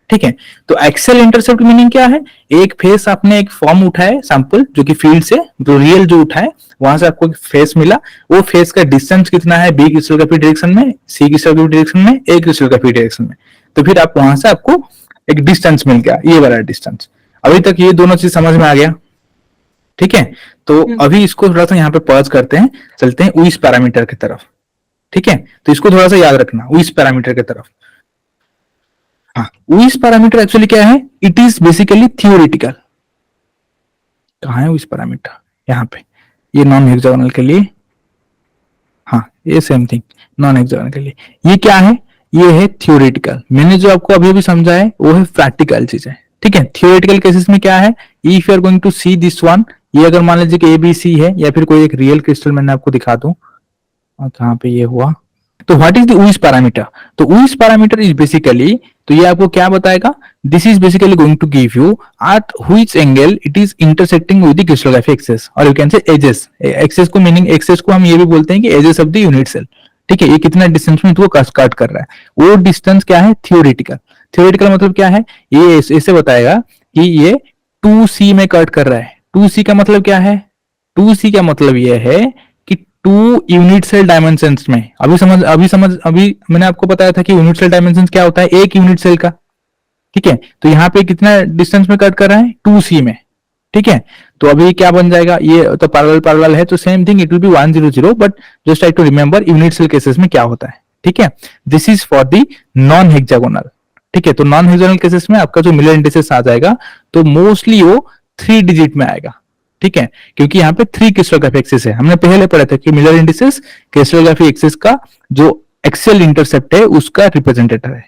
ठीक है। तो एक्सेल इंटरसेप्ट मीनिंग क्या है, एक फेस आपने एक फॉर्म उठाए सैंपल, जो कि फील्ड से जो रियल जो उठाए, वहां से आपको एक फेस मिला, वो फेस का डिस्टेंस कितना है, बी क्रिस्टलोग्राफी डायरेक्शन में, सी क्रिस्टलोग्राफी डायरेक्शन में, ए क्रिस्टलोग्राफी डायरेक्शन में। तो फिर आप वहां से आपको एक डिस्टेंस मिल गया, ये वाला डिस्टेंस। अभी तक ये दोनों चीज समझ में आ गया, ठीक है। तो अभी इसको थोड़ा सा यहाँ पे पॉज करते हैं, चलते हैं उइस पैरामीटर की तरफ, ठीक है। तो इसको थोड़ा सा याद रखना, उइस पैरामीटर की तरफ। हाँ, उइस पैरामीटर एक्चुअली क्या है, इट इज बेसिकली थियोरिटिकल। कहाँ है उइस पैरामीटर, यहाँ पे, ये नॉन हेक्सागोनल के लिए, हाँ ये सेम थिंग नॉन हेक्सागोनल के लिए। ये क्या है, ये है थियोरिटिकल। मैंने जो आपको अभी अभी समझा है वो है प्रैक्टिकल चीज है, ठीक है। थियोरिटिकल केसेस में क्या है, if you are going to see this one, ये अगर मान लीजिए कि एबीसी है, या फिर कोई एक रियल क्रिस्टल मैंने आपको दिखा दूं, कहाँ पे ये हुआ, तो व्हाट इज द उइस पैरामीटर। तो उइस पैरामीटर इज बेसिकली, तो ये आपको क्या बताएगा, this is basically going to give you at which angle it is intersecting with the crystallography axis, और you can say axes. Axis को मीनिंग, एक्सिस को हम ये भी बोलते हैं कि axes of the unit cell, ठीक है। ये कितना डिस्टेंस में इसको कट कर रहा है, वो डिस्टेंस क्या है, थियोरिटिकल। थियोरिटिकल मतलब क्या है, ये ऐसे बताएगा कि ये 2C में कट कर रहा है। 2C का मतलब क्या है, 2C का मतलब ये है कि 2 यूनिट सेल डायमेंशंस में। अभी मैंने आपको बताया था कि यूनिट सेल डायमेंशंस क्या होता है, एक यूनिट सेल का, ठीक है। तो यहाँ पे कितना डिस्टेंस में कट कर रहा है, 2C में, ठीक है। तो अभी क्या बन जाएगा, ये तो पैरेलल है, तो same thing it will be 100, but just try to remember unit cell cases में क्या होता है, ठीक है। This is for the non hexagonal, ठीक है। तो नॉन हेक्सागोनल केसेस में आपका जो मिलर इंडिसेस आ जाएगा, तो मोस्टली वो 3 डिजिट में आएगा, ठीक है, क्योंकि यहाँ पे 3 क्रिस्टलोग्राफी एक्सिस है। हमने पहले पढ़ा था कि मिलर इंडिसेस क्रिस्टलोग्राफी एक्सिस का जो एक्सियल इंटरसेप्ट है उसका रिप्रेजेंटेटिव है,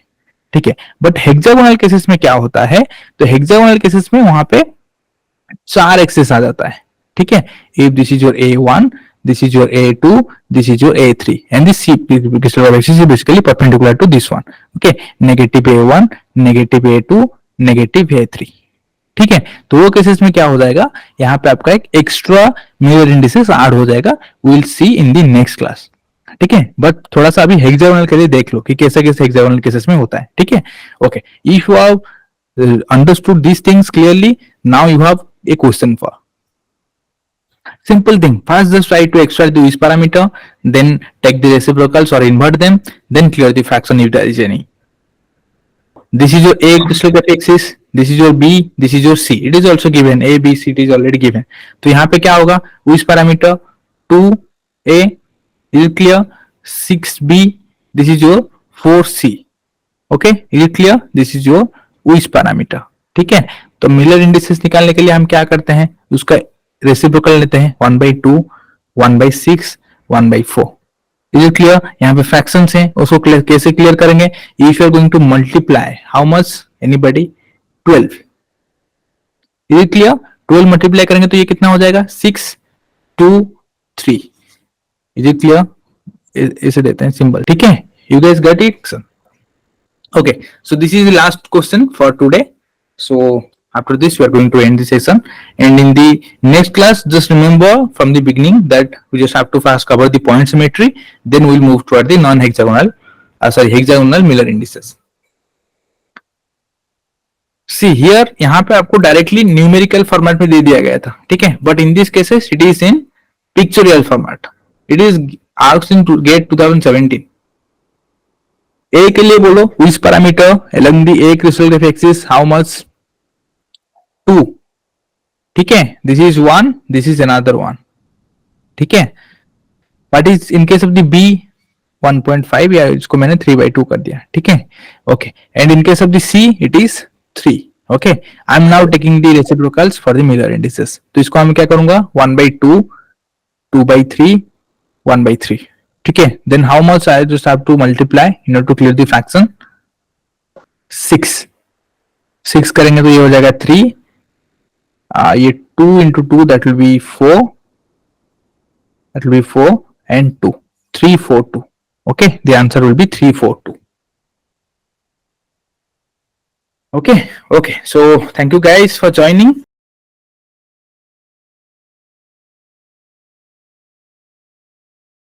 ठीक है। बट हेक्सागोनल केसेस में क्या होता है, तो हेक्सागोनल केसेस में वहां पे 4 एक्सिस आ जाता है, ठीक है। If this is your A1, this is your A2, this is your A3, and this C crystal graph axis is basically perpendicular to this one. Okay, negative A1, negative A2, negative A3. ठीक है, तो वो cases में क्या हो जाएगा, यहाँ पे आपका एक एक्स्ट्रा मिरर इंडिसेस ऐड हो जाएगा. We will see in the next class. ठीक है, बट थोड़ा सा अभी हेक्सागोनल के लिए देख लो कि कैसे कैसे हेक्सागोनल केसेस में होता है. ठीक है, okay. If you have understood these things clearly, now you have a question for simple thing. First just try to extract the Weiss parameter, then take the reciprocals or invert them, then clear the fraction if there is any. This is your A crystal graph axis, this is your B, this is your C. It is also given, A, B, C, it is already given. तो यहाँ पे क्या होगा, Weiss parameter 2A, is it clear? 6B, this is your 4C. Okay, is it clear? This is your Weiss parameter. ठीक है, तो Miller indices निकालने के लिए हम क्या करते हैं, उसका रेसिप्रोकल लेते हैं 1/2, 1/6, 1/4. Is it clear? यहाँ पे फ्रैक्शंस हैं, उसको कैसे क्लियर करेंगे? If you are going to multiply how much, anybody? 12. Is it clear? 12 multiply करेंगे तो ये कितना हो जाएगा? 6, 2, 3. Is it clear? इसे देते हैं सिंबल. ठीक है, you guys got it? Okay, so this is the last question for today. So after this, we are going to end the session. And in the next class, just remember from the beginning that we just have to first cover the point symmetry. Then we'll move toward the non-hexagonal, hexagonal Miller indices. See here, यहाँ पे आपको directly numerical format में दे दिया गया था. ठीक है, but in this cases it is in pictorial format. It is asked in GATE 2017. A के लिए बोलो Weiss parameter along the A crystal graph axis how much? 2. ठीक है, this is 1, this is another 1. ठीक है, but is in case of the B 1.5, या इसको मैंने 3/2 कर दिया. ठीक है, okay. And in case of the C it is 3. Okay, I am now taking the reciprocals for the Miller indices. तो इसको हम क्या करूंगा, 1/2, 2/3, 1/3. ठीक है, then how much I just have to multiply in order to clear the fraction? 6 करेंगे तो ये हो जाएगा 3. ये 2 into 2 that will be 4. That will be 4 and 2. 3, 4, 2. Okay, the answer will be 3, 4, 2. Okay, so thank you guys for joining.